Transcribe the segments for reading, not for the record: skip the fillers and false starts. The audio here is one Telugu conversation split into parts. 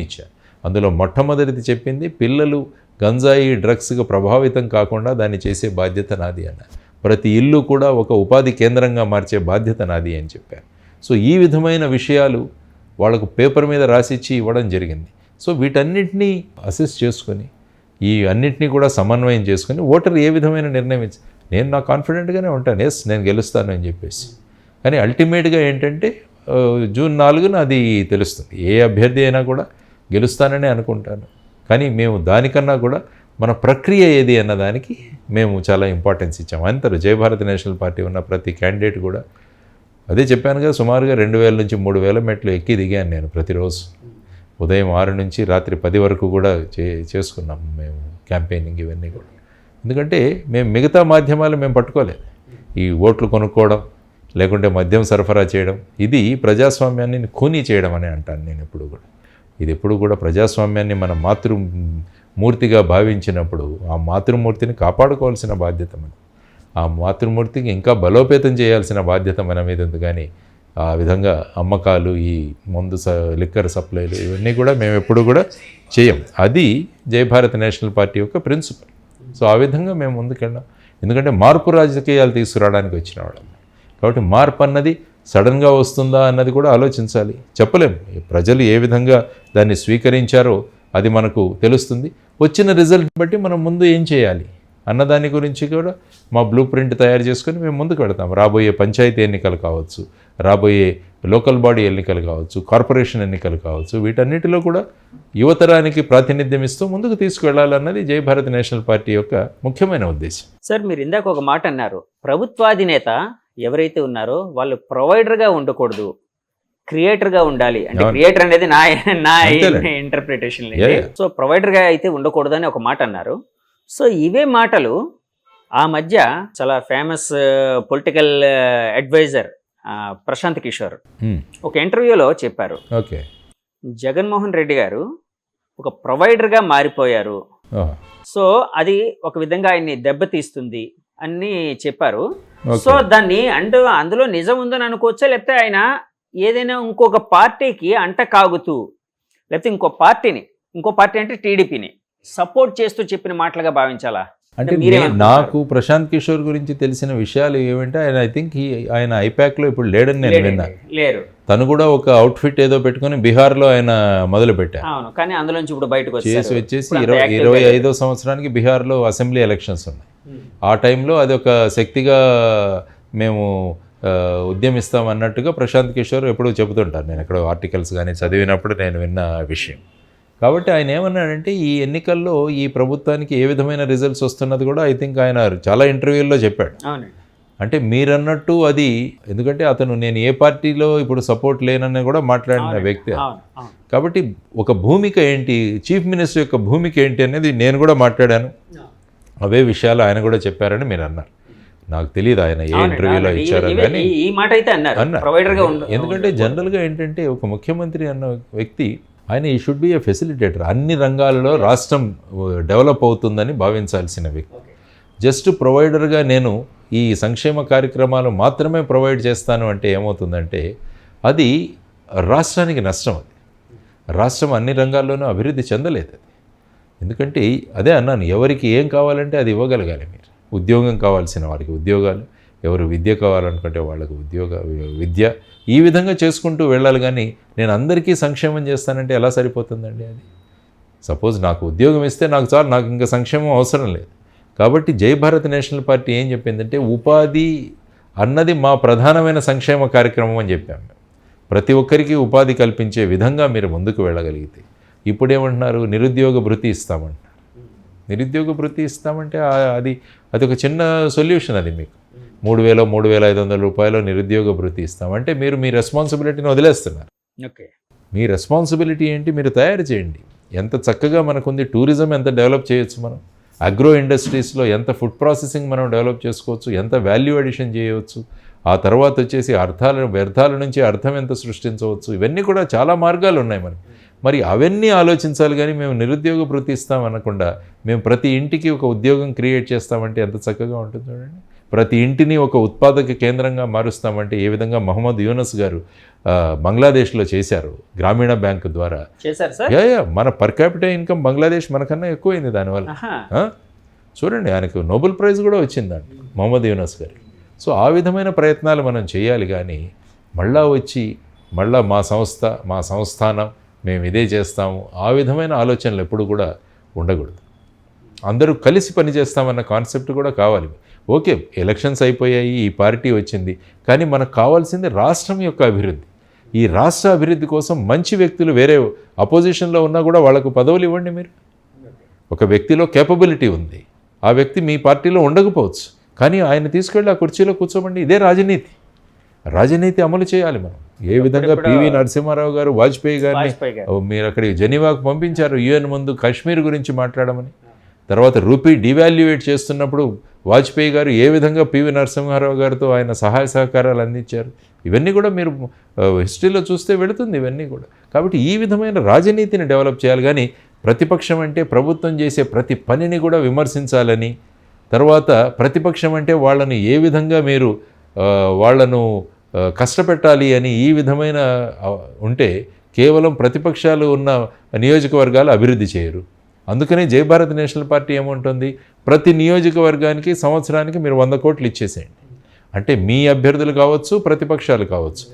ఇచ్చా. అందులో మొట్టమొదటిది చెప్పింది పిల్లలు గంజాయి డ్రగ్స్గా ప్రభావితం కాకుండా దాన్ని చేసే బాధ్యత నాది అన్న. ప్రతి ఇల్లు కూడా ఒక ఉపాధి కేంద్రంగా మార్చే బాధ్యత నాది అని చెప్పారు. సో ఈ విధమైన విషయాలు వాళ్ళకు పేపర్ మీద రాసిచ్చి ఇవ్వడం జరిగింది. సో వీటన్నిటినీ అసెస్ చేసుకొని ఈ అన్నింటినీ కూడా సమన్వయం చేసుకొని ఓటర్ ఏ విధమైన నిర్ణయం నేను నా కాన్ఫిడెంట్గానే ఉంటాను, ఎస్ నేను గెలుస్తాను అని చెప్పేసి. కానీ అల్టిమేట్గా ఏంటంటే జూన్ 4న అది తెలుస్తుంది. ఏ అభ్యర్థి అయినా కూడా గెలుస్తానని అనుకుంటాను. కానీ మేము దానికన్నా కూడా మన ప్రక్రియ ఏది అన్నదానికి మేము చాలా ఇంపార్టెన్స్ ఇచ్చాము. అంతరు జయభారత్ నేషనల్ పార్టీ ఉన్న ప్రతి క్యాండిడేట్ కూడా అదే చెప్పానుగా, సుమారుగా 2000 నుంచి 3000 మెట్లు ఎక్కి దిగాను నేను ప్రతిరోజు. ఉదయం 6 నుంచి రాత్రి 10 వరకు కూడా చేసుకున్నాం మేము క్యాంపెయినింగ్ ఇవన్నీ కూడా. ఎందుకంటే మేము మిగతా మాధ్యమాలు మేము పట్టుకోలేదు. ఈ ఓట్లు కొనుక్కోవడం లేకుంటే మద్యం సరఫరా చేయడం ఇది ప్రజాస్వామ్యాన్ని ఖూనీ చేయడం అని అంటాను నేను ఎప్పుడు కూడా. ఇది ఎప్పుడు కూడా ప్రజాస్వామ్యాన్ని మన మాతృమూర్తిగా భావించినప్పుడు ఆ మాతృమూర్తిని కాపాడుకోవాల్సిన బాధ్యత మనం, ఆ మాతృమూర్తికి ఇంకా బలోపేతం చేయాల్సిన బాధ్యత మన మీద ఉంది. కానీ ఆ విధంగా అమ్మకాలు, ఈ మందు లిక్కర్ సప్లైలు ఇవన్నీ కూడా మేము ఎప్పుడు కూడా చేయం. అది జయభారత్ నేషనల్ పార్టీ యొక్క ప్రిన్సిపల్. సో ఆ విధంగా మేము ముందుకెళ్ళాం. ఎందుకంటే మార్పు రాజకీయాలు తీసుకురావడానికి వచ్చిన వాళ్ళం. కాబట్టి మార్పు అన్నది సడన్గా వస్తుందా అన్నది కూడా ఆలోచించాలి. చెప్పలేము. ప్రజలు ఏ విధంగా దాన్ని స్వీకరించారో అది మనకు తెలుస్తుంది. వచ్చిన రిజల్ట్ బట్టి మనం ముందు ఏం చేయాలి అన్నదాని గురించి కూడా మా బ్లూ ప్రింట్ తయారు చేసుకొని మేము ముందుకు వెళతాం. రాబోయే పంచాయతీ ఎన్నికలు కావచ్చు, రాబోయే లోకల్ బాడీ ఎన్నికలు కావచ్చు, కార్పొరేషన్ ఎన్నికలు కావచ్చు, వీటన్నిటిలో కూడా యువతరానికి ప్రాతినిధ్యం ఇస్తూ ముందుకు తీసుకువెళ్ళాలన్నది జయభారత్ నేషనల్ పార్టీ యొక్క ముఖ్యమైన ఉద్దేశం. సార్, మీరు ఇందాక ఒక మాట అన్నారు, ప్రభుత్వాధినేత ఎవరైతే ఉన్నారో వాళ్ళు ప్రొవైడర్గా ఉండకూడదు, క్రియేటర్గా ఉండాలి. అంటే క్రియేటర్ అనేది నా ఇంటర్ప్రిటేషన్. సో ప్రొవైడర్గా అయితే ఉండకూడదు అని ఒక మాట అన్నారు. సో ఇవే మాటలు ఆ మధ్య చాలా famous political adviser Prashant Kishor ఒక ఇంటర్వ్యూలో చెప్పారు. ఓకే, జగన్మోహన్ రెడ్డి గారు ఒక ప్రొవైడర్గా మారిపోయారు, సో అది ఒక విధంగా ఆయన్ని దెబ్బతీస్తుంది అని చెప్పారు. సో దాన్ని అందులో నిజం ఉందని అనుకోవచ్చా, లేకపోతే ఆయన ఏదైనా ఇంకొక పార్టీకి అంట కాగుతూ, లేకపోతే ఇంకో పార్టీ అంటే టీడీపీని సపోర్ట్ చేస్తూ చెప్పిన మాటలుగా భావించాలా? అంటే నాకు ప్రశాంత్ కిషోర్ గురించి తెలిసిన విషయాలు ఏమంటే ఐ థింక్ ఆయన ఐపాక్లో ఇప్పుడు లేడని నేను విన్నాను. తను కూడా ఒక అవుట్ఫిట్ ఏదో పెట్టుకుని బీహార్లో ఆయన మొదలు పెట్టారు. కానీ అందులోంచి ఇప్పుడు బయటకు వచ్చేసి 25వ సంవత్సరానికి బీహార్లో అసెంబ్లీ ఎలక్షన్స్ ఉన్నాయి. ఆ టైంలో అది ఒక శక్తిగా మేము ఉద్యమిస్తాం అన్నట్టుగా ప్రశాంత్ కిషోర్ ఎప్పుడూ చెబుతుంటారు. నేను ఎక్కడో ఆర్టికల్స్ కానీ చదివినప్పుడు నేను విన్న విషయం. కాబట్టి ఆయన ఏమన్నాడంటే ఈ ఎన్నికల్లో ఈ ప్రభుత్వానికి ఏ విధమైన రిజల్ట్స్ వస్తున్నది కూడా ఐ థింక్ ఆయన చాలా ఇంటర్వ్యూల్లో చెప్పాడు. అంటే మీరన్నట్టు అది, ఎందుకంటే అతను నేను ఏ పార్టీలో ఇప్పుడు సపోర్ట్ లేనని కూడా మాట్లాడిన వ్యక్తి. కాబట్టి ఒక భూమిక ఏంటి, చీఫ్ మినిస్టర్ యొక్క భూమిక ఏంటి అనేది నేను కూడా మాట్లాడాను. అవే విషయాలు ఆయన కూడా చెప్పారని మీరు అన్నారు. నాకు తెలియదు ఆయన ఏ ఇంటర్వ్యూలో ఇచ్చారో కానీ అన్నారు. ఎందుకంటే జనరల్గా ఏంటంటే ఒక ముఖ్యమంత్రి అన్న వ్యక్తి ఆయన ఈ షుడ్ బి ఏ ఫెసిలిటేటర్. అన్ని రంగాలలో రాష్ట్రం డెవలప్ అవుతుందని భావించాల్సిన వ్యక్తి. జస్ట్ ప్రొవైడర్గా నేను ఈ సంక్షేమ కార్యక్రమాలు మాత్రమే ప్రొవైడ్ చేస్తాను అంటే ఏమవుతుందంటే అది రాష్ట్రానికి నష్టం. అది రాష్ట్రం అన్ని రంగాల్లోనూ అభివృద్ధి చెందలేదు. అది ఎందుకంటే అదే అన్నాను, ఎవరికి ఏం కావాలంటే అది ఇవ్వగలగాలి. మీరు ఉద్యోగం కావాల్సిన వారికి ఉద్యోగాలు, ఎవరు విద్య కావాలనుకుంటే వాళ్ళకు విద్య, ఈ విధంగా చేసుకుంటూ వెళ్ళాలి. కానీ నేను అందరికీ సంక్షేమం చేస్తానంటే ఎలా సరిపోతుందండి? అది సపోజ్ నాకు ఉద్యోగం ఇస్తే నాకు చాలు, నాకు ఇంకా సంక్షేమం అవసరం లేదు. కాబట్టి జయభారత్ నేషనల్ పార్టీ ఏం చెప్పిందంటే ఉపాధి అన్నది మా ప్రధానమైన సంక్షేమ కార్యక్రమం అని చెప్పాము. ప్రతి ఒక్కరికి ఉపాధి కల్పించే విధంగా మీరు ముందుకు వెళ్ళగలిగితే, ఇప్పుడేమంటున్నారు నిరుద్యోగ భృతి ఇస్తామంటున్నారు. నిరుద్యోగ భృతి ఇస్తామంటే అది ఒక చిన్న సొల్యూషన్. అది మీకు 3,000 3,500 రూపాయలు నిరుద్యోగ భృతి ఇస్తామంటే మీరు మీ రెస్పాన్సిబిలిటీని వదిలేస్తున్నారు. మీ రెస్పాన్సిబిలిటీ ఏంటి, మీరు తయారు చేయండి. ఎంత చక్కగా మనకుంది టూరిజం, ఎంత డెవలప్ చేయొచ్చు మనం, అగ్రో ఇండస్ట్రీస్లో ఎంత ఫుడ్ ప్రాసెసింగ్ మనం డెవలప్ చేసుకోవచ్చు, ఎంత వాల్యూ అడిషన్ చేయవచ్చు, ఆ తర్వాత వచ్చేసి వ్యర్థాల నుంచి అర్థం ఎంత సృష్టించవచ్చు, ఇవన్నీ కూడా చాలా మార్గాలు ఉన్నాయి మనకి. మరి అవన్నీ ఆలోచించాలి. కానీ మేము నిరుద్యోగ భృతి ఇస్తాం అనకుండా మేము ప్రతి ఇంటికి ఒక ఉద్యోగం క్రియేట్ చేస్తామంటే ఎంత చక్కగా ఉంటుంది చూడండి. ప్రతి ఇంటిని ఒక ఉత్పాదక కేంద్రంగా మారుస్తామంటే ఏ విధంగా మహమ్మద్ యూనస్ గారు బంగ్లాదేశ్లో చేశారు గ్రామీణ బ్యాంకు ద్వారా. చేశారు సార్. మన పర్ క్యాపిటల్ ఇన్కమ్ బంగ్లాదేశ్ మనకన్నా ఎక్కువైంది దానివల్ల. చూడండి, ఆయనకు నోబెల్ ప్రైజ్ కూడా వచ్చిందంట మహమ్మద్ యూనస్ గారికి. సో ఆ విధమైన ప్రయత్నాలు మనం చేయాలి, కానీ మళ్ళా మా సంస్థానం మేము ఇదే చేస్తాము ఆ విధమైన ఆలోచనలు ఎప్పుడు కూడా ఉండకూడదు. అందరూ కలిసి పనిచేస్తామన్న కాన్సెప్ట్ కూడా కావాలి. ఓకే, ఎలక్షన్స్ అయిపోయాయి, ఈ పార్టీ వచ్చింది, కానీ మనకు కావాల్సింది రాష్ట్రం యొక్క అభివృద్ధి. ఈ రాష్ట్ర అభివృద్ధి కోసం మంచి వ్యక్తులు వేరే అపోజిషన్లో ఉన్నా కూడా వాళ్ళకు పదవులు ఇవ్వండి. మీరు ఒక వ్యక్తిలో కేపబిలిటీ ఉంది, ఆ వ్యక్తి మీ పార్టీలో ఉండకపోవచ్చు, కానీ ఆయన తీసుకెళ్ళి ఆ కుర్చీలో కూర్చోమండి. ఇదే రాజనీతి అమలు చేయాలి మనం. ఏ విధంగా పివి నరసింహారావు గారు వాజ్పేయి గారిని మీరు అక్కడికి జెనీవాకు పంపించారు యుఎన్ ముందు కాశ్మీర్ గురించి మాట్లాడమని. తర్వాత రూపీ డివాల్యుయేట్ చేస్తున్నప్పుడు వాజ్పేయి గారు ఏ విధంగా పివి నరసింహారావు గారితో ఆయన సహాయ సహకారాలు అందించారు. ఇవన్నీ కూడా మీరు హిస్టరీలో చూస్తే వెళుతుంది ఇవన్నీ కూడా. కాబట్టి ఈ విధమైన రాజనీతిని డెవలప్ చేయాలి, కానీ ప్రతిపక్షం అంటే ప్రభుత్వం చేసే ప్రతి పనిని కూడా విమర్శించాలని, తర్వాత ప్రతిపక్షం అంటే వాళ్ళని ఏ విధంగా మీరు వాళ్ళను కష్టపెట్టాలి అని ఈ విధమైన ఉంటే కేవలం ప్రతిపక్షాలు ఉన్న నియోజకవర్గాలు అభివృద్ధి చేయరు. అందుకనే జై భారత్ నేషనల్ పార్టీ ఏముంటుంది, ప్రతి నియోజకవర్గానికి సంవత్సరానికి మీరు 100 కోట్లు ఇచ్చేసేయండి. అంటే మీ అభ్యర్థులు కావచ్చు, ప్రతిపక్షాలు కావచ్చు,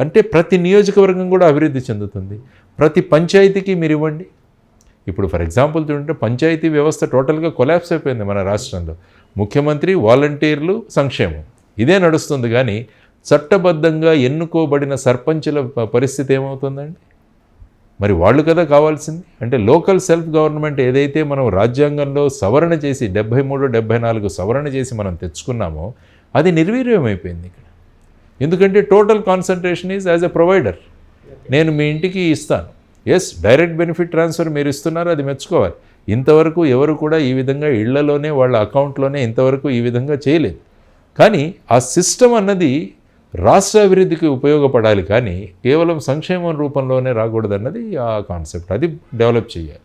అంటే ప్రతి నియోజకవర్గం కూడా అభివృద్ధి చెందుతుంది. ప్రతి పంచాయతీకి మీరు ఇవ్వండి. ఇప్పుడు ఫర్ ఎగ్జాంపుల్ చూడండి, పంచాయతీ వ్యవస్థ టోటల్గా కొలాప్స్ అయిపోయింది మన రాష్ట్రంలో. ముఖ్యమంత్రి, వాలంటీర్లు, సంక్షేమం ఇదే నడుస్తుంది, కానీ చట్టబద్ధంగా ఎన్నుకోబడిన సర్పంచుల పరిస్థితి ఏమవుతుందండి? మరి వాళ్ళు కదా కావాల్సింది. అంటే లోకల్ సెల్ఫ్ గవర్నమెంట్ ఏదైతే మనం రాజ్యాంగంలో సవరణ చేసి 73, 74 సవరణ చేసి మనం తెచ్చుకున్నామో అది నిర్వీర్యమైపోయింది ఇక్కడ. ఎందుకంటే total concentration is as a provider. నేను మీ ఇంటికి ఇస్తాను, ఎస్ డైరెక్ట్ బెనిఫిట్ ట్రాన్స్ఫర్ మీరు ఇస్తున్నారు, అది మెచ్చుకోవాలి. ఇంతవరకు ఎవరు కూడా ఈ విధంగా ఇళ్లలోనే వాళ్ళ అకౌంట్లోనే ఇంతవరకు ఈ విధంగా చేయలేదు. కానీ ఆ సిస్టమ్ అన్నది రాష్ట్ర అభివృద్ధికి ఉపయోగపడాలి, కానీ కేవలం సంక్షేమం రూపంలోనే రాకూడదన్నది ఆ కాన్సెప్ట్. అది డెవలప్ చేయాలి.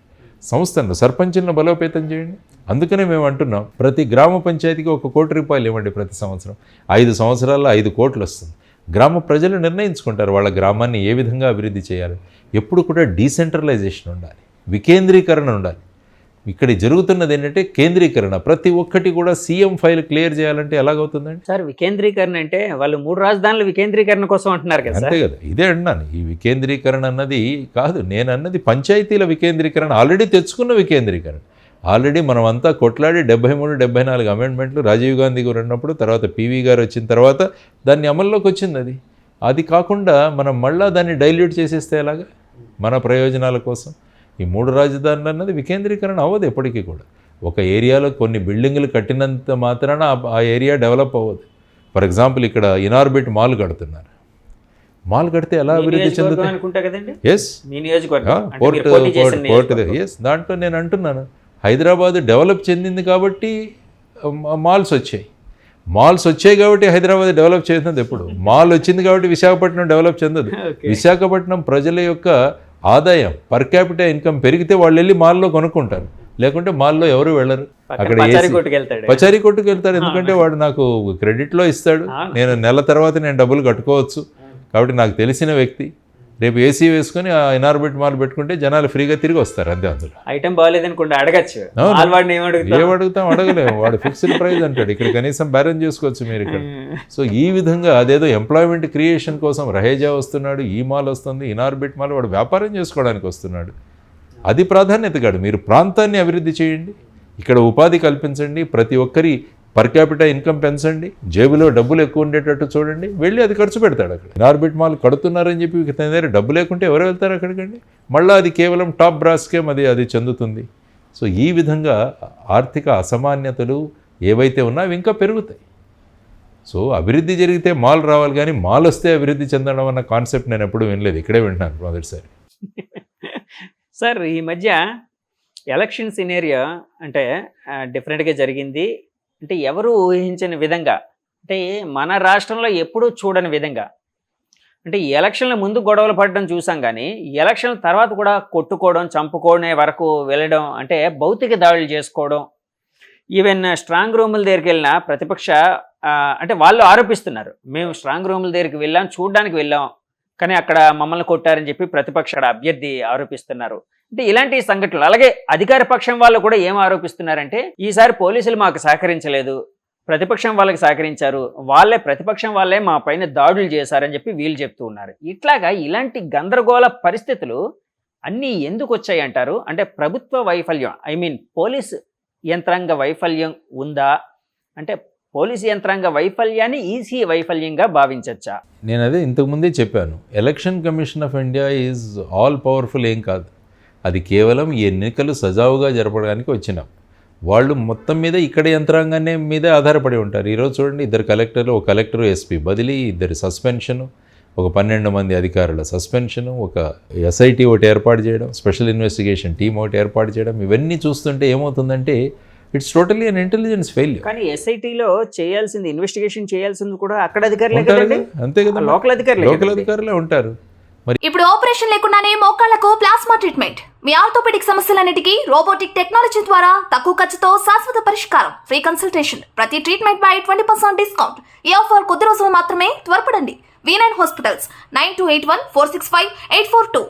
సంస్థలను, సర్పంచులను బలోపేతం చేయండి. అందుకనే మేము అంటున్నాం, ప్రతి గ్రామ పంచాయతీకి 1 కోటి రూపాయలు ఇవ్వండి ప్రతి సంవత్సరం. 5 సంవత్సరాల్లో 5 కోట్లు వస్తుంది. గ్రామ ప్రజలు నిర్ణయించుకుంటారు వాళ్ళ గ్రామాన్ని ఏ విధంగా అభివృద్ధి చేయాలి. ఎప్పుడు కూడా డీసెంట్రలైజేషన్ ఉండాలి, వికేంద్రీకరణ ఉండాలి. ఇక్కడ జరుగుతున్నది ఏంటంటే కేంద్రీకరణ. ప్రతి ఒక్కటి కూడా సీఎం ఫైల్ క్లియర్ చేయాలంటే ఎలాగవుతుందండి సార్? వికేంద్రీకరణ అంటే వాళ్ళు 3 రాజధానుల వికేంద్రీకరణ కోసం అంటున్నారు కదా. అంతే కదా, ఇదే అన్నాను. ఈ వికేంద్రీకరణ అన్నది కాదు, నేను అన్నది పంచాయతీల వికేంద్రీకరణ. ఆల్రెడీ తెచ్చుకున్న వికేంద్రీకరణ. ఆల్రెడీ మనం అంతా కొట్లాడి 73, 74 అమెండ్మెంట్లు రాజీవ్ గాంధీ గారు ఉన్నప్పుడు, తర్వాత పివి గారు వచ్చిన తర్వాత దాన్ని అమల్లోకి వచ్చింది. అది కాకుండా మనం మళ్ళా దాన్ని డైల్యూట్ చేసేస్తే ఎలాగా మన ప్రయోజనాల కోసం? ఈ 3 రాజధానులు అన్నది వికేంద్రీకరణ అవ్వదు ఎప్పటికీ కూడా. ఒక ఏరియాలో కొన్ని బిల్డింగులు కట్టినంత మాత్రాన ఆ ఏరియా డెవలప్ అవ్వదు. ఫర్ ఎగ్జాంపుల్ ఇక్కడ ఇనార్బిట్ మాల్ కడుతున్నారు. మాల్ కడితే ఎలా అభివృద్ధి చెందుతుంది? Yes, port yes. దాంట్లో నేను అంటున్నాను, హైదరాబాద్ డెవలప్ చెందింది కాబట్టి మాల్స్ వచ్చాయి కాబట్టి హైదరాబాద్ డెవలప్ చేస్తుంది. ఎప్పుడు మాల్ వచ్చింది కాబట్టి విశాఖపట్నం డెవలప్ చెందదు. విశాఖపట్నం ప్రజల యొక్క ఆదాయం, పర్ క్యాపిటల్ ఇన్కమ్ పెరిగితే వాళ్ళు వెళ్ళి మాల్లో కొనుక్కుంటారు, లేకుంటే మాల్లో ఎవరు వెళ్ళరు. అక్కడ పచారీ కొట్టుకు వెళ్తారు. ఎందుకంటే వాడు నాకు క్రెడిట్లో ఇస్తాడు, నేను నెల తర్వాత నేను డబ్బులు కట్టుకోవచ్చు. కాబట్టి నాకు తెలిసిన వ్యక్తి రేపు ఏసీ వేసుకొని ఆ ఇనార్బిట్ మాల్ పెట్టుకుంటే జనాలు ఫ్రీగా తిరిగి వస్తారు. అంతే. అందులో ఐటమ్ బాగాలేదనుకుంటే అడగచ్చు, ఏమడుగుతాం? అడగలేము. వాడు ఫిక్స్డ్ ప్రైస్ అంటాడు. ఇక్కడ కనీసం బ్యాలెన్స్ చేసుకోవచ్చు మీరు ఇక్కడ. సో ఈ విధంగా అదేదో ఎంప్లాయ్మెంట్ క్రియేషన్ కోసం రహేజా వస్తున్నాడు, ఈ మాల్ వస్తుంది, ఇనార్బిట్ మాల్, వాడు వ్యాపారం చేసుకోవడానికి వస్తున్నాడు. అది ప్రాధాన్యత కాదు. మీరు ప్రాంతాన్ని అభివృద్ధి చేయండి, ఇక్కడ ఉపాధి కల్పించండి, ప్రతి ఒక్కరి పర్ క్యాపిటల్ ఇన్కమ్ పెంచండి, జేబులో డబ్బులు ఎక్కువ ఉండేటట్టు చూడండి, వెళ్ళి అది ఖర్చు పెడతాడు. అక్కడ ఇనార్బిట్ మాల్ కడుతున్నారని చెప్పి తన దగ్గర డబ్బు లేకుంటే ఎవరు వెళ్తారు అక్కడికండి? మళ్ళీ అది కేవలం టాప్ బ్రాస్కే అది చెందుతుంది. సో ఈ విధంగా ఆర్థిక అసమాన్యతలు ఏవైతే ఉన్నా అవి ఇంకా పెరుగుతాయి. సో అభివృద్ధి జరిగితే మాల్ రావాలి, కానీ మాల్ వస్తే అభివృద్ధి చెందడం అన్న కాన్సెప్ట్ నేను ఎప్పుడు వినలేదు, ఇక్కడే వింటున్నాను మొదటిసారి. సార్, ఈ మధ్య ఎలక్షన్ సినేరియో అంటే డిఫరెంట్గా జరిగింది. అంటే ఎవరు ఊహించని విధంగా, అంటే మన రాష్ట్రంలో ఎప్పుడూ చూడని విధంగా, అంటే ఎలక్షన్ల ముందు గొడవలు పడడం చూసాం, కానీ ఎలక్షన్ల తర్వాత కూడా కొట్టుకోవడం, చంపుకోవడం వరకు వెళ్ళడం, అంటే భౌతిక దాడులు చేసుకోవడం, ఈవెన్ స్ట్రాంగ్ రూముల దగ్గరికి వెళ్ళిన ప్రతిపక్ష అంటే వాళ్ళు ఆరోపిస్తున్నారు, మేము స్ట్రాంగ్ రూముల దగ్గరికి వెళ్ళాం, చూడడానికి వెళ్ళాం, కానీ అక్కడ మమ్మల్ని కొట్టారని చెప్పి ప్రతిపక్ష అభ్యర్థి ఆరోపిస్తున్నారు. అంటే ఇలాంటి సంఘటనలు. అలాగే అధికార పక్షం వాళ్ళు కూడా ఏం ఆరోపిస్తున్నారంటే ఈసారి పోలీసులు మాకు సహకరించలేదు, ప్రతిపక్షం వాళ్ళకి సహకరించారు, ప్రతిపక్షం వాళ్ళే మా పైన దాడులు చేశారని చెప్పి వీళ్ళు చెప్తూ ఉన్నారు. ఇట్లాగా ఇలాంటి గందరగోళ పరిస్థితులు అన్నీ ఎందుకు వచ్చాయి అంటారు? అంటే ప్రభుత్వ వైఫల్యం, పోలీస్ యంత్రాంగ వైఫల్యం ఉందా? అంటే పోలీసు యంత్రాంగ వైఫల్యాన్ని ఈసీ వైఫల్యంగా భావించవచ్చా? నేను అదే ఇంతకుముందే చెప్పాను, election commission of India is all powerful ఏం కాదు. అది కేవలం ఈ ఎన్నికలు సజావుగా జరపడానికి వచ్చినాం. వాళ్ళు మొత్తం మీద ఇక్కడ యంత్రాంగాన్ని మీదే ఆధారపడి ఉంటారు. ఈరోజు చూడండి, 2 కలెక్టర్లు, ఒక కలెక్టర్ ఎస్పీ బదిలీ, 2 సస్పెన్షను, ఒక 12 మంది అధికారుల సస్పెన్షను, ఒక ఎస్ఐటి ఒకటి ఏర్పాటు చేయడం, స్పెషల్ ఇన్వెస్టిగేషన్ టీం ఒకటి ఏర్పాటు చేయడం, ఇవన్నీ చూస్తుంటే ఏమవుతుందంటే it's totally an intelligence failure. కానీ ఎస్ఐటీలో చేయాల్సింది, ఇన్వెస్టిగేషన్ చేయాల్సింది కూడా అక్కడ అధికారులే కదండి. అంతే కదా, లోకల్ అధికారులే ఉంటారు. ఇప్పుడు ఆపరేషన్ లేకుండానే మోకాళ్లకు ప్లాస్మా ట్రీట్మెంట్, మీ ఆర్థోపెడిక్ సమస్యలన్నిటికీ రోబోటిక్ టెక్నాలజీ ద్వారా తక్కువ ఖర్చుతో శాశ్వత పరిష్కారం, ఫ్రీ కన్సల్టేషన్, ప్రతి ట్రీట్మెంట్ పై 20% డిస్కౌంట్. ఈ ఆఫర్ కొద్ది రోజులు మాత్రమే, త్వరపడండి. V9 hospitals 9281465842.